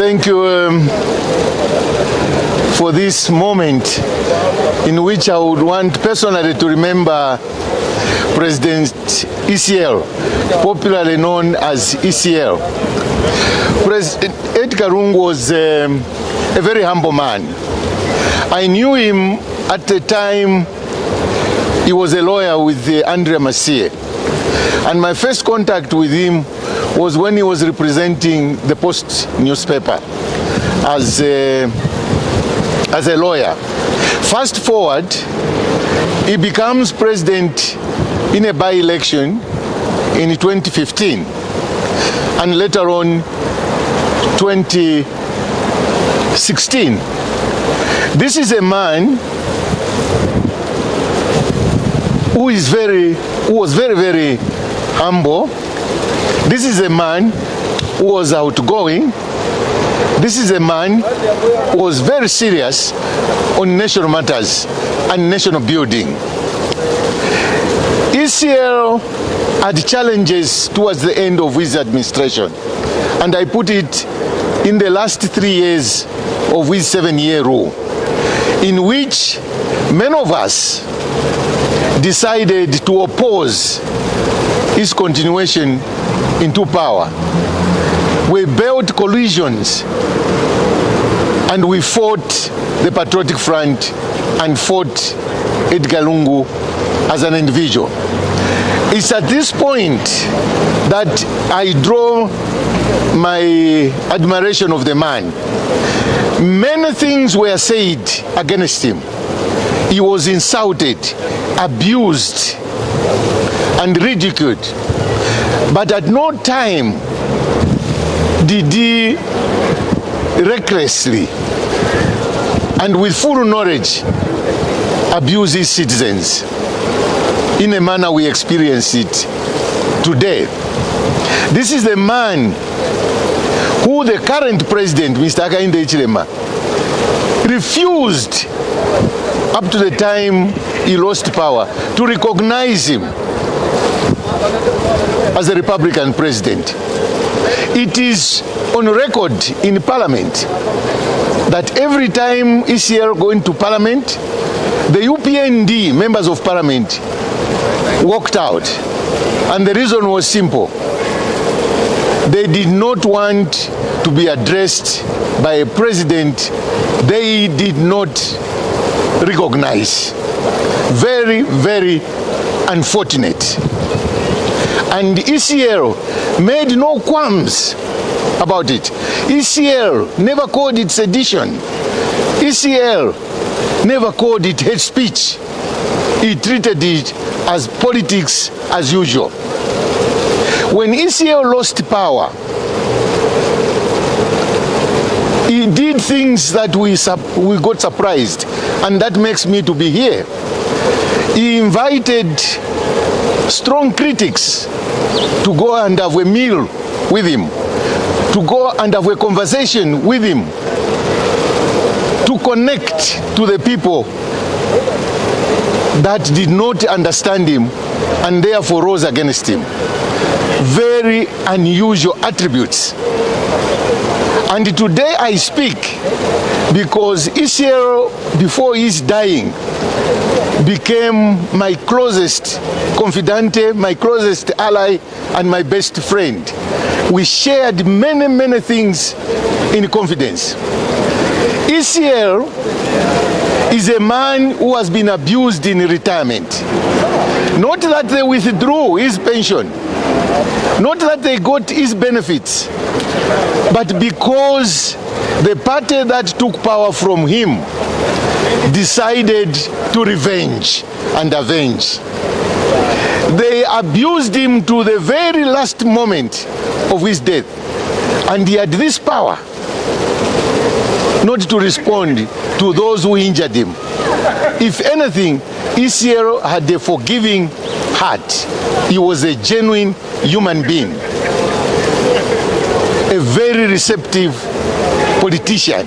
Thank you for this moment in which I would want personally to remember President ECL, popularly known as ECL. President Edgar Lungu was a very humble man. I knew him at the time he was a lawyer with Andrea Masie, and my first contact with him was when he was representing the Post newspaper as a lawyer. Fast forward, he becomes president in a by-election in 2015, and later on 2016. This is a man who was very, very humble. This is a man who was outgoing. This is a man who was very serious on national matters and national building. ECL had challenges towards the end of his administration, and I put it in the last 3 years of his 7-year rule, in which many of us decided to oppose his continuation into power. We built coalitions and we fought the Patriotic Front and fought Edgar Lungu as an individual. It's at this point that I draw my admiration of the man. Many things were said against him. He was insulted, abused, and ridiculed. But at no time did he recklessly and with full knowledge abuse his citizens in a manner we experience it today. This is the man who the current president, Mr. Hakainde Hichilema, refused up to the time he lost power to recognize him as a Republican president. It is on record in Parliament that every time ECL go into Parliament, the UPND members of Parliament walked out, and the reason was simple. They did not want to be addressed by a president they did not recognize. Very, very unfortunate. And ECL made no qualms about it. ECL never called it sedition. ECL never called it hate speech. He treated it as politics as usual. When ECL lost power, he did things that we got surprised, and that makes me to be here. He invited strong critics to go and have a meal with him, to go and have a conversation with him, to connect to the people that did not understand him and therefore rose against him. Very unusual attributes. And today I speak because ECL, before his dying, became my closest confidante, my closest ally, and my best friend. We shared many, many things in confidence. ECL is a man who has been abused in retirement. Not that they withdrew his pension, not that they got his benefits, but because the party that took power from him decided to revenge and avenge. They abused him to the very last moment of his death, and he had this power not to respond to those who injured him. If anything, ECL had a forgiving heart. He was a genuine human being, a very receptive politician,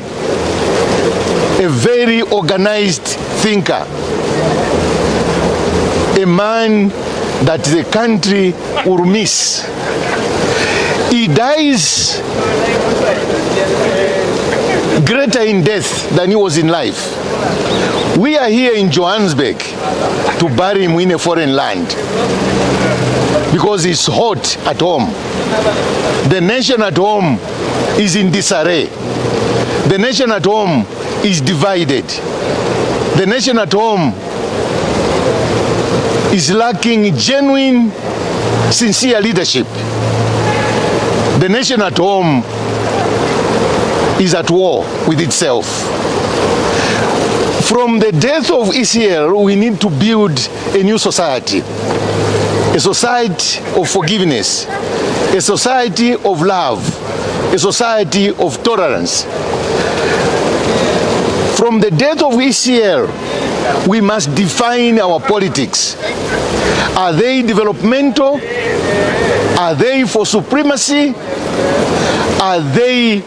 a very organized thinker, a man that the country will miss. He dies greater in death than he was in life. We are here in Johannesburg to bury him in a foreign land because it's hot at home. The nation at home is in disarray. The nation at home is divided. The nation at home is lacking genuine, sincere leadership. The nation at home is at war with itself. From the death of ECL, we need to build a new society, a society of forgiveness, a society of love, a society of tolerance. From the death of ECL, we must define our politics. Are they developmental? Are they for supremacy? Are they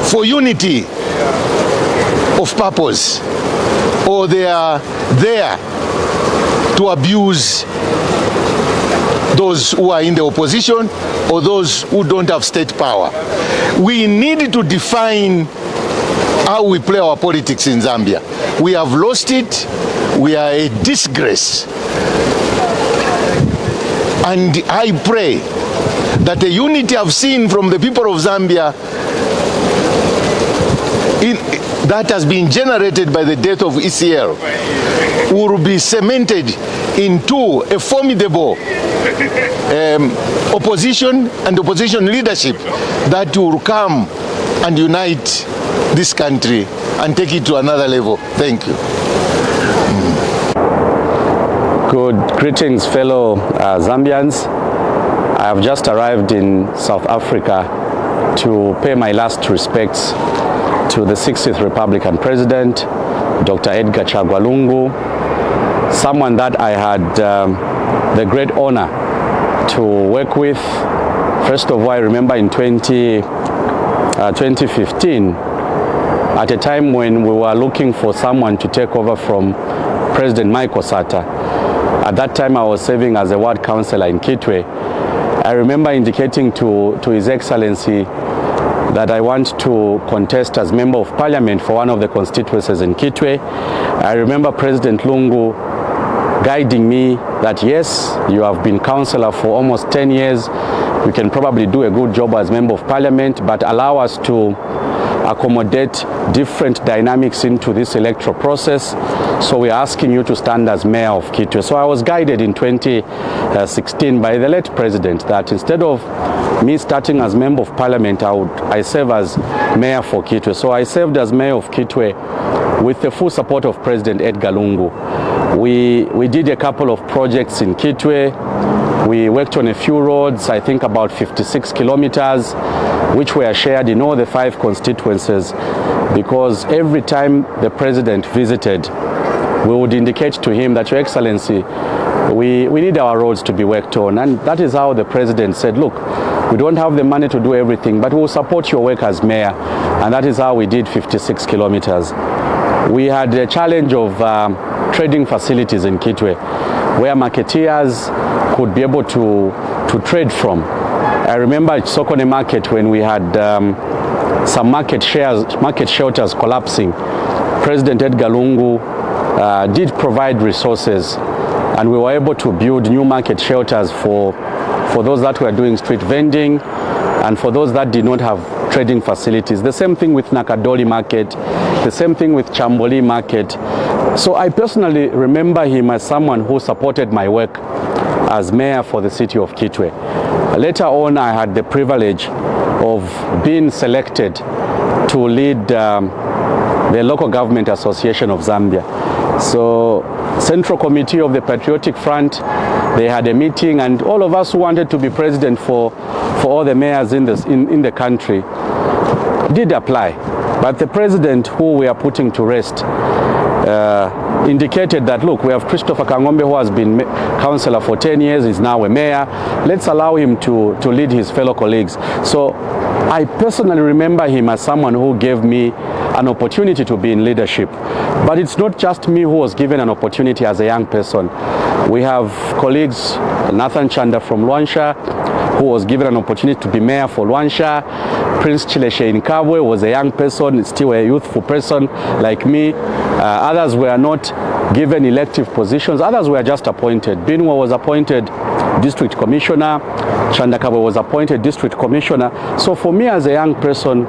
for unity of purpose? Or they are there to abuse those who are in the opposition or those who don't have state power? We need to define how we play our politics in Zambia. We have lost it. We are a disgrace. And I pray that the unity I've seen from the people of Zambia that has been generated by the death of ECL will be cemented into a formidable opposition and opposition leadership that will come and unite this country and take it to another level. Thank you. Good greetings, fellow Zambians. I have just arrived in South Africa to pay my last respects to the 60th Republican President, Dr. Edgar Chagwa Lungu, someone that I had the great honor to work with. First of all, I remember in 2015, at a time when we were looking for someone to take over from President Michael Sata. At that time, I was serving as a ward councillor in Kitwe. I remember indicating to His Excellency that I want to contest as Member of Parliament for one of the constituencies in Kitwe. I remember President Lungu guiding me that yes, you have been councillor for almost 10 years. You can probably do a good job as Member of Parliament, but allow us to accommodate different dynamics into this electoral process. So we're asking you to stand as Mayor of Kitwe. So I was guided in 2016 by the late President that instead of me starting as Member of Parliament, I serve as Mayor for Kitwe. So I served as Mayor of Kitwe with the full support of President Edgar Lungu. We did a couple of projects in Kitwe. We worked on a few roads, I think about 56 kilometers, which were shared in all the 5 constituencies, because every time the President visited, we would indicate to him that, Your Excellency, we need our roads to be worked on. And that is how the President said, look, we don't have the money to do everything, but we'll support your work as Mayor. And that is how we did 56 kilometers. We had a challenge of trading facilities in Kitwe, where marketeers could be able to trade from. I remember at Sokone Market when we had some market shelters collapsing. President Edgar Lungu did provide resources, and we were able to build new market shelters for those that were doing street vending and for those that did not have trading facilities. The same thing with Nakadoli Market, the same thing with Chamboli Market. So I personally remember him as someone who supported my work as Mayor for the city of Kitwe. Later on, I had the privilege of being selected to lead the Local Government Association of Zambia. So Central Committee of the Patriotic Front, they had a meeting, and all of us who wanted to be president for all the mayors in the country did apply. But the president who we are putting to rest indicated that, look, we have Christopher Kangombe, who has been councillor for 10 years, is now a mayor. Let's allow him to lead his fellow colleagues. So I personally remember him as someone who gave me an opportunity to be in leadership. But it's not just me who was given an opportunity as a young person. We have colleagues, Nathan Chanda from Luansha, who was given an opportunity to be mayor for Luansha. Prince Chileshe in Kabwe was a young person, still a youthful person like me. Others were not given elective positions. Others were just appointed. Binwa was appointed district commissioner. Chandakawe was appointed district commissioner. So for me as a young person,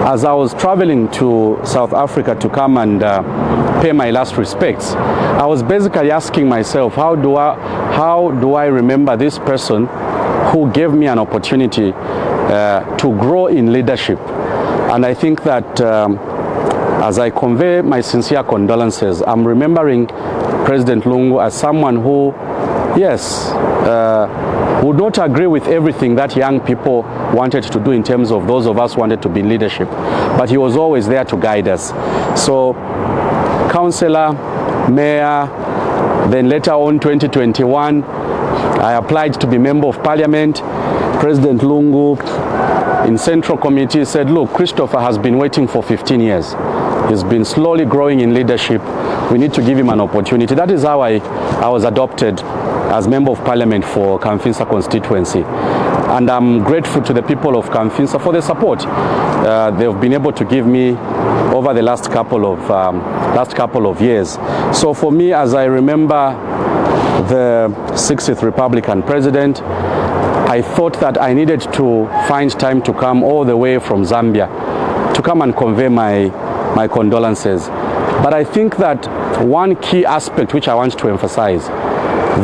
as I was traveling to South Africa to come and pay my last respects, I was basically asking myself, how do I remember this person who gave me an opportunity to grow in leadership? And I think that as I convey my sincere condolences, I'm remembering President Lungu as someone who, yes, would not agree with everything that young people wanted to do in terms of those of us who wanted to be in leadership, but he was always there to guide us. So councillor, mayor, then later on 2021, I applied to be member of parliament. President Lungu in Central Committee said, look, Christopher has been waiting for 15 years. He's been slowly growing in leadership. We need to give him an opportunity. That is how I was adopted as Member of Parliament for Kamfinsa constituency. And I'm grateful to the people of Kamfinsa for the support they've been able to give me over the last couple of years. So for me, as I remember the 60th Republican President, I thought that I needed to find time to come all the way from Zambia to come and convey my condolences. But I think that one key aspect which I want to emphasize,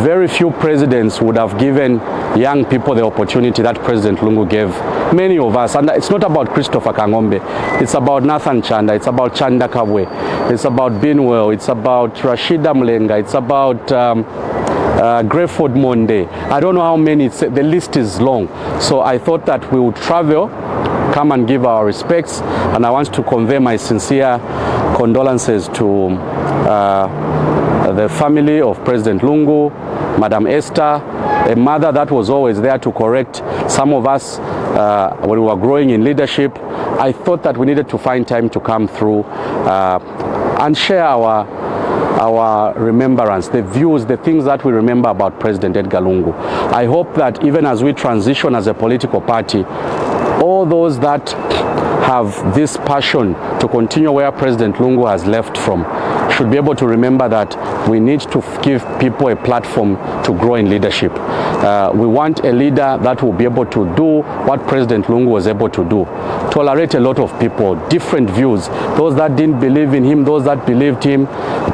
very few presidents would have given young people the opportunity that President Lungu gave many of us. And it's not about Christopher Kangombe, it's about Nathan Chanda, it's about Chanda Kabwe, it's about Binwell, it's about Rashida Mlenga, it's about Greyford Monde. I don't know how many, the list is long. So I thought that we would travel, come and give our respects, and I want to convey my sincere condolences to the family of President Lungu, Madam Esther, a mother that was always there to correct some of us when we were growing in leadership. I thought that we needed to find time to come through and share our remembrance, the views, the things that we remember about President Edgar Lungu. I hope that even as we transition as a political party, all those that have this passion to continue where President Lungu has left from should be able to remember that we need to give people a platform to grow in leadership. We want a leader that will be able to do what President Lungu was able to do. Tolerate a lot of people, different views, those that didn't believe in him, those that believed him,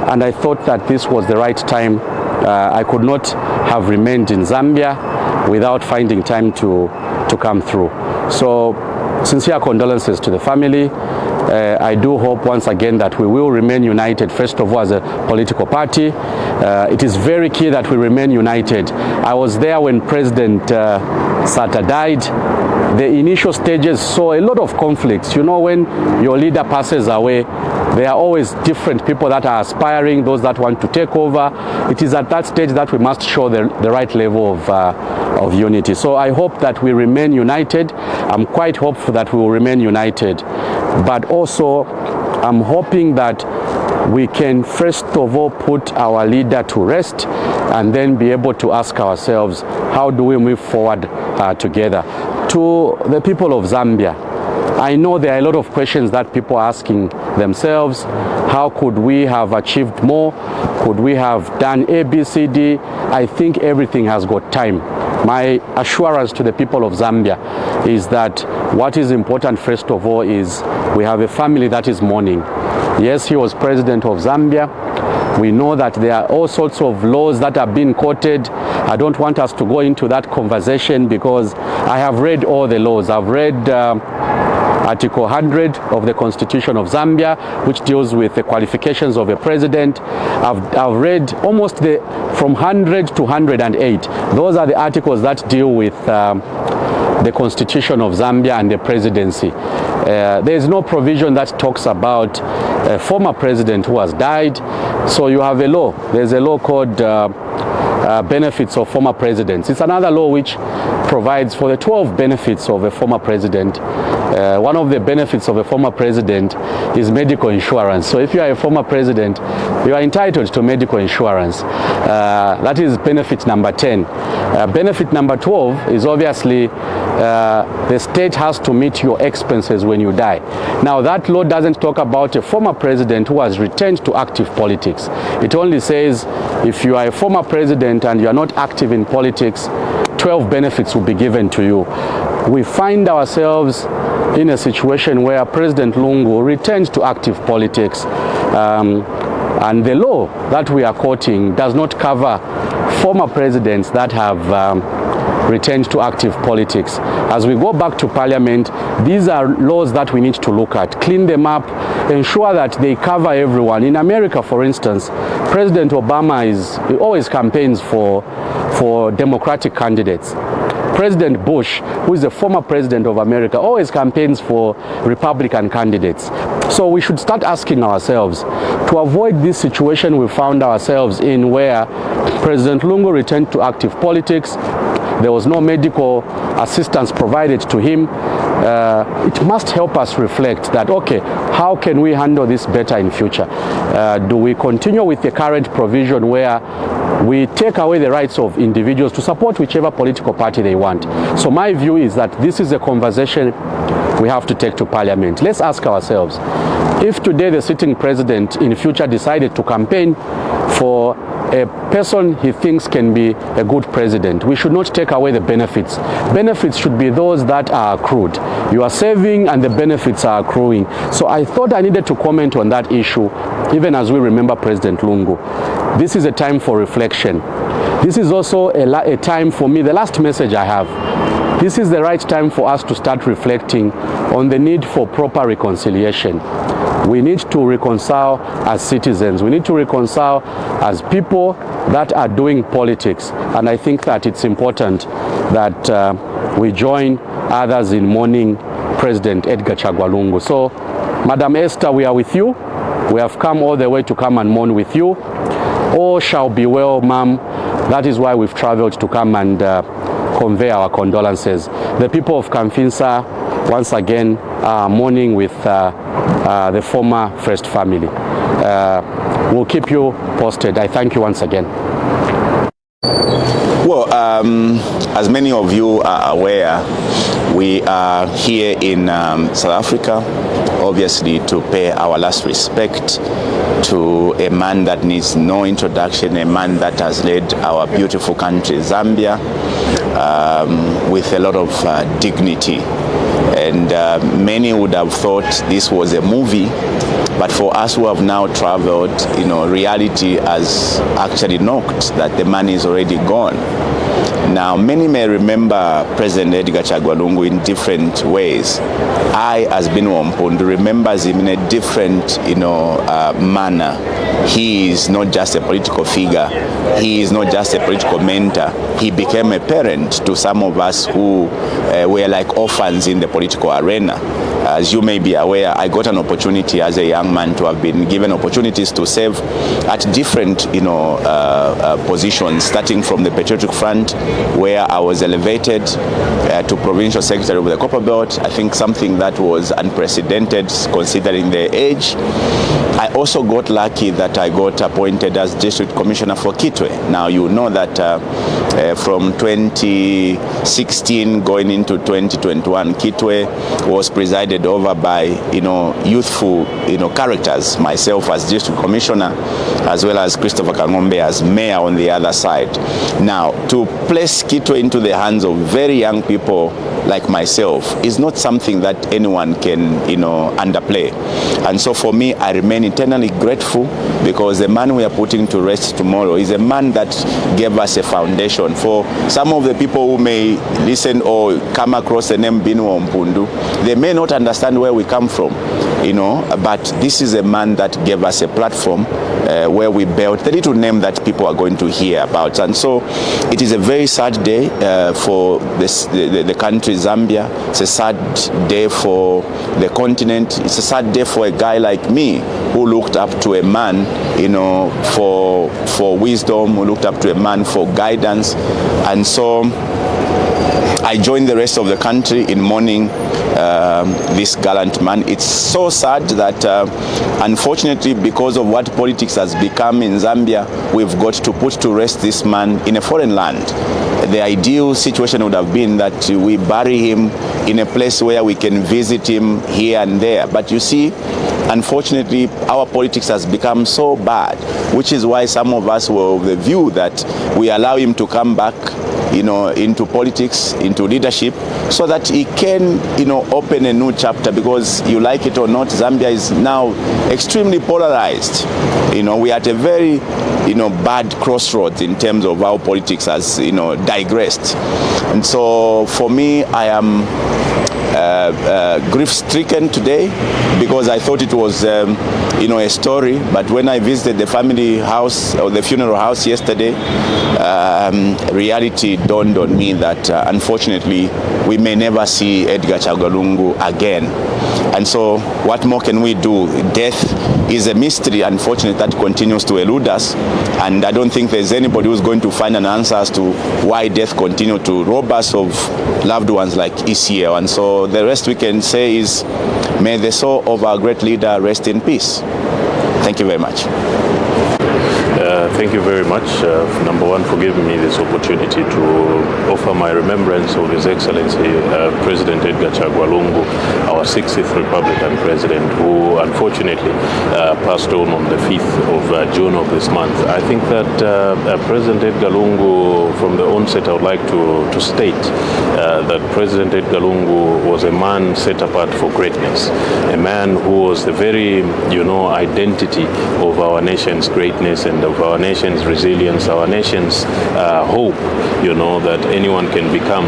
and I thought that this was the right time. I could not have remained in Zambia without finding time to come through. So sincere condolences to the family. I do hope once again that we will remain united, first of all as a political party. It is very key that we remain united. I was there when President Sata died. The initial stages saw a lot of conflicts. You know, when your leader passes away, there are always different people that are aspiring, those that want to take over. It is at that stage that we must show the right level of unity. So I hope that we remain united. I'm quite hopeful that we will remain united. But also, I'm hoping that we can first of all put our leader to rest and then be able to ask ourselves, how do we move forward together? To the people of Zambia, I know there are a lot of questions that people are asking themselves. How could we have achieved more? Could we have done A, B, C, D? I think everything has got time. My assurance to the people of Zambia is that what is important first of all is we have a family that is mourning. Yes, he was president of Zambia. We know that there are all sorts of laws that are being quoted. I don't want us to go into that conversation because I have read all the laws. I've read Article 100 of the Constitution of Zambia, which deals with the qualifications of a president. I've read almost from 100 to 108. Those are the articles that deal with the Constitution of Zambia and the presidency. There is no provision that talks about a former president who has died. So you have a law. There's a law called benefits of former presidents. It's another law which provides for the 12 benefits of a former president. One of the benefits of a former president is medical insurance. So if you are a former president, you are entitled to medical insurance. That is benefit number 10. Benefit number 12 is obviously the state has to meet your expenses when you die. Now that law doesn't talk about a former president who has returned to active politics. It only says if you are a former president and you are not active in politics, 12 benefits will be given to you. We find ourselves in a situation where President Lungu returned to active politics, and the law that we are quoting does not cover former presidents that have returned to active politics. As we go back to Parliament, these are laws that we need to look at, clean them up, ensure that they cover everyone. In America, for instance, President Obama he always campaigns for Democratic candidates. President Bush, who is a former president of America, always campaigns for Republican candidates. So we should start asking ourselves, to avoid this situation we found ourselves in where President Lungu returned to active politics, there was no medical assistance provided to him, it must help us reflect that, okay, how can we handle this better in future? Do we continue with the current provision where we take away the rights of individuals to support whichever political party they want? So my view is that this is a conversation we have to take to Parliament. Let's ask ourselves, if today the sitting president in future decided to campaign for a person he thinks can be a good president, we should not take away the benefits. Benefits should be those that are accrued. You are saving and the benefits are accruing. So I thought I needed to comment on that issue, even as we remember President Lungu. This is a time for reflection. This is also a time for me, the last message I have, this is the right time for us to start reflecting on the need for proper reconciliation. We need to reconcile as citizens. We need to reconcile as people that are doing politics. And I think that it's important that we join others in mourning President Edgar Chagwa Lungu. So, Madam Esther, we are with you. We have come all the way to come and mourn with you. All shall be well, ma'am. That is why we've traveled to come and convey our condolences. The people of Kamfinsa, once again, are mourning with the former First family. We'll keep you posted. I thank you once again. Well, as many of you are aware, we are here in South Africa, obviously to pay our last respect to a man that needs no introduction, a man that has led our beautiful country, Zambia, with a lot of dignity. And many would have thought this was a movie, but for us who have now traveled, reality has actually knocked that the man is already gone. Now, many may remember President Edgar Chagwa Lungu in different ways. I, as Binwa Mpundu, remembers him in a different, manner. He is not just a political figure. He is not just a political mentor. He became a parent to some of us who were like orphans in the political arena. As you may be aware, I got an opportunity as a young man to have been given opportunities to serve at different, positions, starting from the Patriotic Front, where I was elevated to Provincial Secretary of the Copper Belt. I think something that was unprecedented considering the age. I also got lucky that I got appointed as District Commissioner for Kitwe. Now, you know that from 2016 going into 2021, Kitwe was presided over by, youthful, characters, myself as District Commissioner, as well as Christopher Kangombe as Mayor on the other side. Now, to place Kitwe into the hands of very young people like myself is not something that anyone can, underplay. And so for me, I remain eternally grateful because the man we are putting to rest tomorrow is a man that gave us a foundation. For some of the people who may listen or come across the name Binwa Mpundu, they may not understand where we come from, but this is a man that gave us a platform where we built the little name that people are going to hear about. And so it is a very sad day for the country Zambia. It's a sad day for the continent. It's a sad day for a guy like me who looked up to a man, for wisdom, who looked up to a man for guidance. And so I join the rest of the country in mourning this gallant man. It's so sad that unfortunately, because of what politics has become in Zambia, we've got to put to rest this man in a foreign land. The ideal situation would have been that we bury him in a place where we can visit him here and there. But you see, unfortunately, our politics has become so bad, which is why some of us were of the view that we allow him to come back, into politics, into leadership, so that he can, open a new chapter. Because you like it or not, Zambia is now extremely polarized. We are at a very, bad crossroads in terms of how politics has, digressed. And so for me, I am grief-stricken today, because I thought it was, a story. But when I visited the family house or the funeral house yesterday, reality dawned on me that unfortunately we may never see Edgar Chagwa Lungu again. And so what more can we do? Death is a mystery, unfortunately, that continues to elude us. And I don't think there's anybody who's going to find an answer as to why death continues to rob us of loved ones like ECL. And so the rest we can say is, may the soul of our great leader rest in peace. Thank you very much. Thank you very much, number one, for giving me this opportunity to offer my remembrance of His Excellency President Edgar Chagwa Lungu, our 60th Republican President, who unfortunately passed on the 5th of June of this month. I think that President Edgar Lungu, from the onset, I would like to state that President Edgar Lungu was a man set apart for greatness, a man who was the very, identity of our nation's greatness and of our nation's resilience, our nation's hope, that anyone can become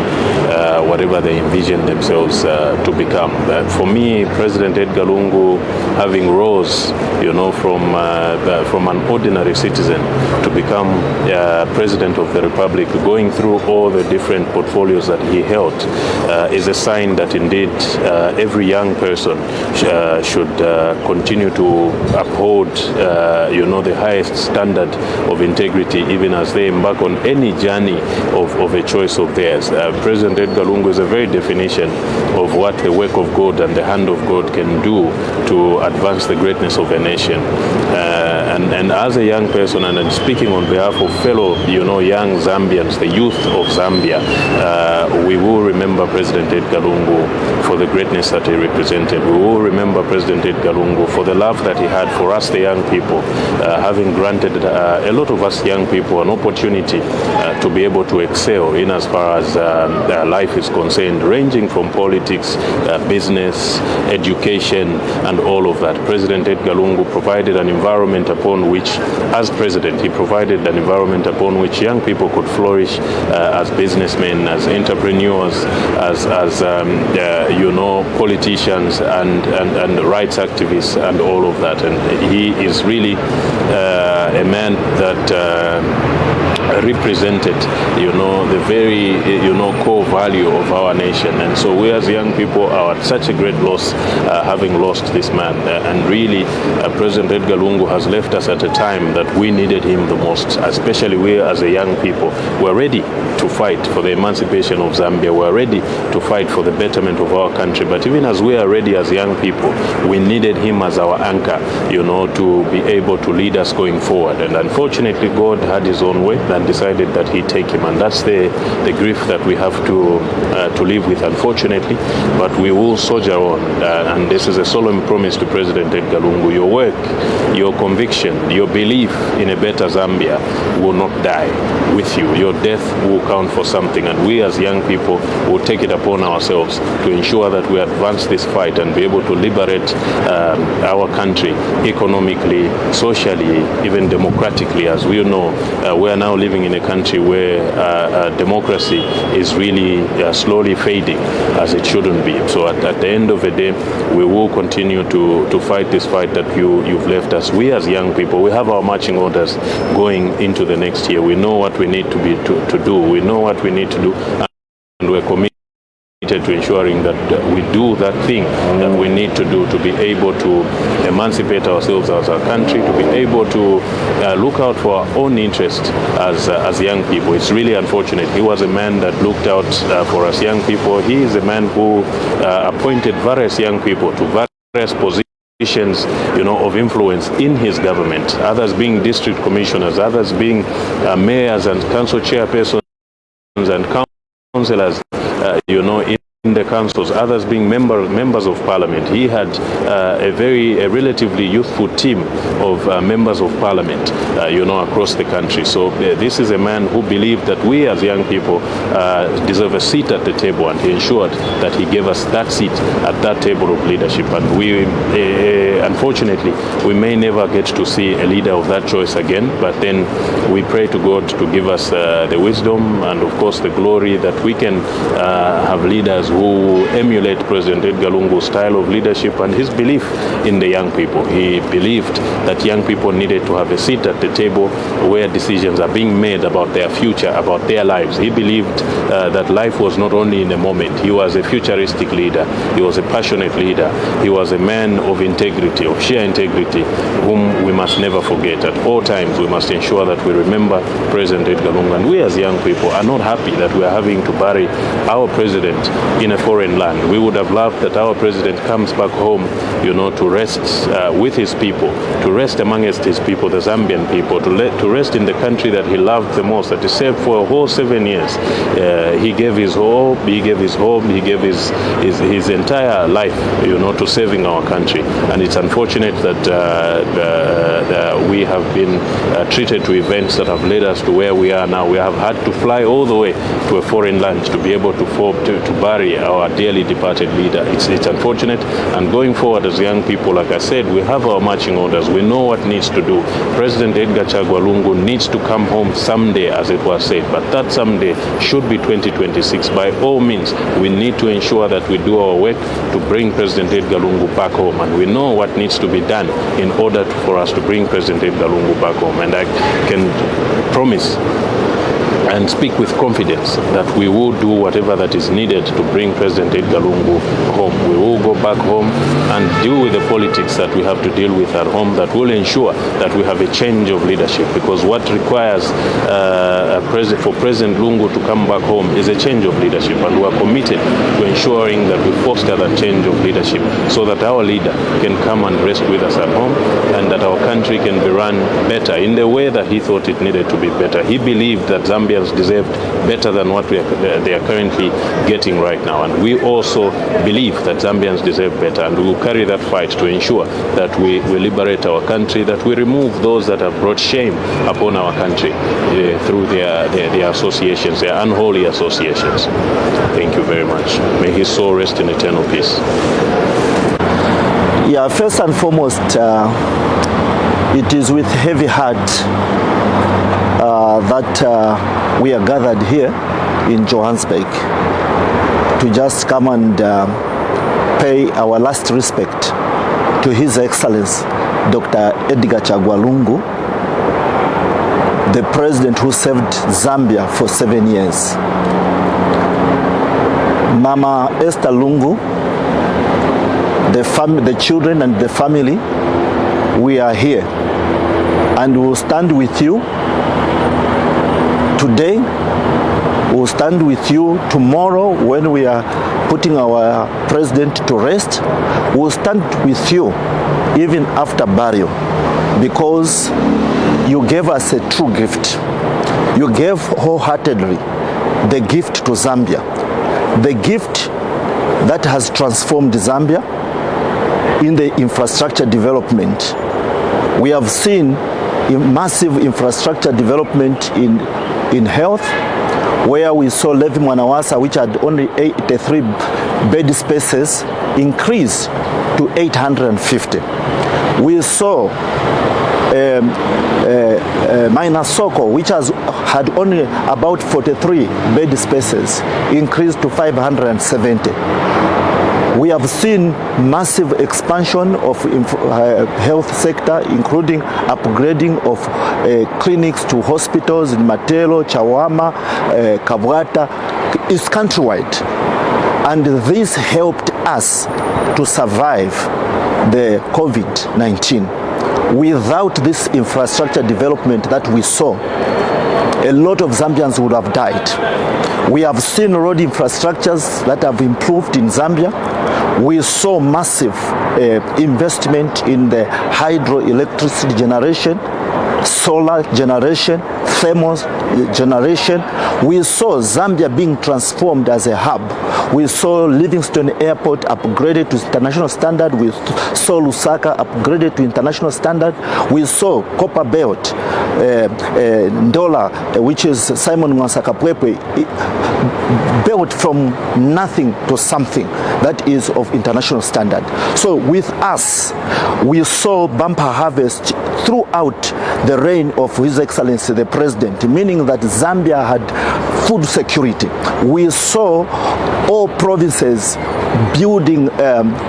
whatever they envision themselves to become. For me, President Edgar Lungu, having rose, from an ordinary citizen to become President of the Republic, going through all the different portfolios that he held, is a sign that indeed every young person should continue to uphold, the highest standard of integrity, even as they embark on any journey of a choice of theirs. President Edgar Lungu is a very definition of what the work of God and the hand of God can do to advance the greatness of a nation. And as a young person, and I'm speaking on behalf of fellow, young Zambians, the youth of Zambia, we will remember President Edgar Lungu for the greatness that he represented. We will remember President Edgar Lungu for the love that he had for us, the young people, having granted a lot of us young people an opportunity to be able to excel in as far as life is concerned, ranging from politics, business, education, and all of that. President Edgar Lungu provided an environment upon which, as president, he provided an environment upon which young people could flourish as businessmen, as entrepreneurs, as politicians and rights activists and all of that. And he is really a man that represented, the very, core value of our nation. And so we as young people are at such a great loss having lost this man. And really, President Edgar Lungu has left us at a time that we needed him the most, especially we as a young people. We're ready to fight for the emancipation of Zambia. We're ready to fight for the betterment of our country. But even as we are ready as young people, we needed him as our anchor, to be able to lead us going forward. And unfortunately, God had his own way and decided that he'd take him. And that's the grief that we have to live with, unfortunately. But we will soldier on. And this is a solemn promise to President Edgar Lungu. Your work, your conviction, your belief in a better Zambia will not die with you. Your death will count for something. And we as young people will take it upon ourselves to ensure that we advance this fight and be able to liberate our country economically, socially, even democratically. As we know, we are now living in a country where democracy is really slowly fading, as it shouldn't be. So at the end of the day, we will continue to fight this fight that you've left us. We as young people, we have our marching orders going into the next year. We know what we need to do. We know what we need to do, and we're committed to ensuring that we do that thing that we need to do to be able to emancipate ourselves as a country, to be able to look out for our own interests as young people. It's really unfortunate. He was a man that looked out for us young people. He is a man who appointed various young people to various positions, of influence in his government, others being district commissioners, others being mayors and council chairpersons and councillors, in the councils, others being members of parliament. He had a relatively youthful team of members of parliament, across the country. So this is a man who believed that we as young people deserve a seat at the table, and he ensured that he gave us that seat at that table of leadership. And we, unfortunately, we may never get to see a leader of that choice again, but then we pray to God to give us the wisdom and, of course, the glory that we can have leaders who emulate President Edgar Lungu's style of leadership and his belief in the young people. He believed that young people needed to have a seat at the table where decisions are being made about their future, about their lives. He believed that life was not only in the moment. He was a futuristic leader. He was a passionate leader. He was a man of integrity, of sheer integrity, whom we must never forget. At all times, we must ensure that we remember President Edgar Lungu. And we as young people are not happy that we are having to bury our president in a foreign land. We would have loved that our president comes back home, to rest with his people, to rest amongst his people, the Zambian people, to rest in the country that he loved the most, that he served for a whole 7 years. He gave his hope, he gave his home, he gave his entire life, to saving our country. And it's unfortunate that we have been treated to events that have led us to where we are now. We have had to fly all the way to a foreign land to be able to bury our dearly departed leader. It's unfortunate, and going forward as young people, like I said, we have our marching orders. We know what needs to do. President Edgar Chagwa Lungu needs to come home someday, as it was said, but that someday should be 2026. By all means, we need to ensure that we do our work to bring President Edgar Lungu back home, and we know what needs to be done in order for us to bring President Edgar Lungu back home. And I can promise and speak with confidence that we will do whatever that is needed to bring President Edgar Lungu home. We will go back home and deal with the politics that we have to deal with at home, that will ensure that we have a change of leadership, because what requires for President Lungu to come back home is a change of leadership, and we are committed to ensuring that we foster that change of leadership so that our leader can come and rest with us at home, and that our country can be run better in the way that he thought it needed to be better. He believed that Zambia deserved better than what they are currently getting right now, and we also believe that Zambians deserve better, and we will carry that fight to ensure that we liberate our country, that we remove those that have brought shame upon our country through their associations, their unholy associations. Thank you very much. May his soul rest in eternal peace. Yeah, first and foremost, it is with heavy heart that we are gathered here in Johannesburg to just come and pay our last respect to His Excellency Dr. Edgar Chagwa Lungu, the president who served Zambia for 7 years. Mama Esther Lungu, the children and the family, we are here and we will stand with you today. We'll stand with you tomorrow when we are putting our president to rest. We'll stand with you even after burial, because you gave us a true gift. You gave wholeheartedly the gift to Zambia, the gift that has transformed Zambia in the infrastructure development. We have seen massive infrastructure development in health, where we saw Levi Mwanawasa, which had only 83 bed spaces, increase to 850. We saw Mainasoko, which had only about 43 bed spaces, increased to 570. We have seen massive expansion of health sector, including upgrading of clinics to hospitals in Matelo, Chawama, Kabwata. It's countrywide. And this helped us to survive the COVID-19. Without this infrastructure development that we saw, a lot of Zambians would have died. We have seen road infrastructures that have improved in Zambia. We saw massive investment in the hydroelectricity generation, solar generation, thermal generation. We saw Zambia being transformed as a hub. We saw Livingstone Airport upgraded to international standard. We saw Lusaka upgraded to international standard. We saw Copper Belt, Ndola, which is Simon Mwansakapwepwe, built from nothing to something that is of international standard. So with us, we saw bumper harvest throughout the reign of His Excellency the President, meaning that Zambia had food security. We saw all provinces building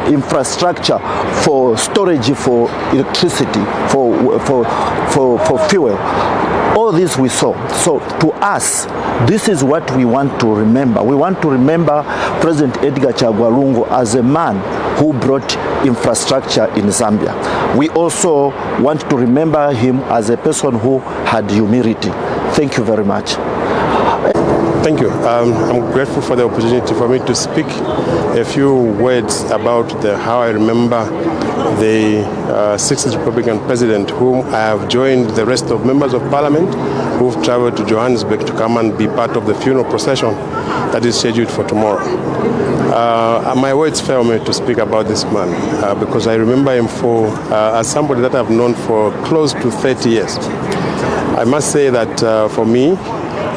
infrastructure for storage, for electricity, for fuel. All this we saw. So to us, this is what we want to remember. We want to remember President Edgar Chagwa Lungu as a man who brought infrastructure in Zambia. We also want to remember him as a person who had humility. Thank you very much. Thank you. I'm grateful for the opportunity for me to speak a few words about how I remember the 60th Republican President, whom I have joined the rest of members of Parliament who've traveled to Johannesburg to come and be part of the funeral procession that is scheduled for tomorrow. My words fail me to speak about this man because I remember him as somebody that I've known for close to 30 years. I must say that for me,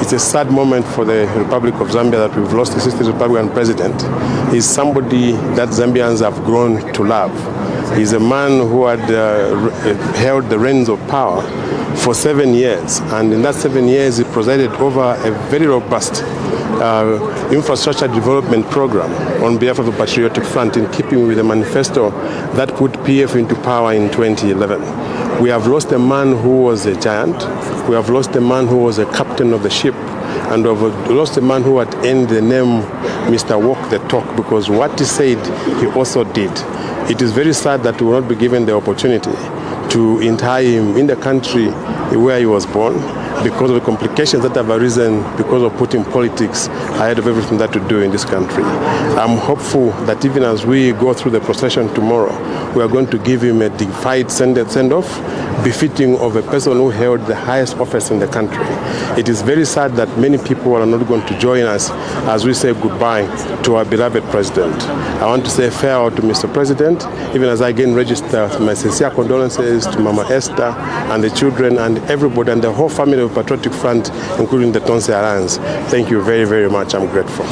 it's a sad moment for the Republic of Zambia that we've lost the 60th Republican President. He's somebody that Zambians have grown to love. He's a man who had held the reins of power for 7 years, and in that 7 years he presided over a very robust infrastructure development program on behalf of the Patriotic Front, in keeping with the manifesto that put PF into power in 2011. We have lost a man who was a giant. We have lost a man who was a captain of the ship, and we have lost a man who had earned the name Mr. Walk the Talk, because what he said, he also did. It is very sad that we will not be given the opportunity to interre him in the country where he was born, because of the complications that have arisen because of putting politics ahead of everything that we do in this country. I'm hopeful that even as we go through the procession tomorrow, we are going to give him a dignified send-off befitting of a person who held the highest office in the country. It is very sad that many people are not going to join us as we say goodbye to our beloved president. I want to say farewell to Mr. President, even as I again register my sincere condolences to Mama Esther and the children and everybody and the whole family of Patriotic Front, including the Tonse Alliance. Thank you very, very much. I'm grateful.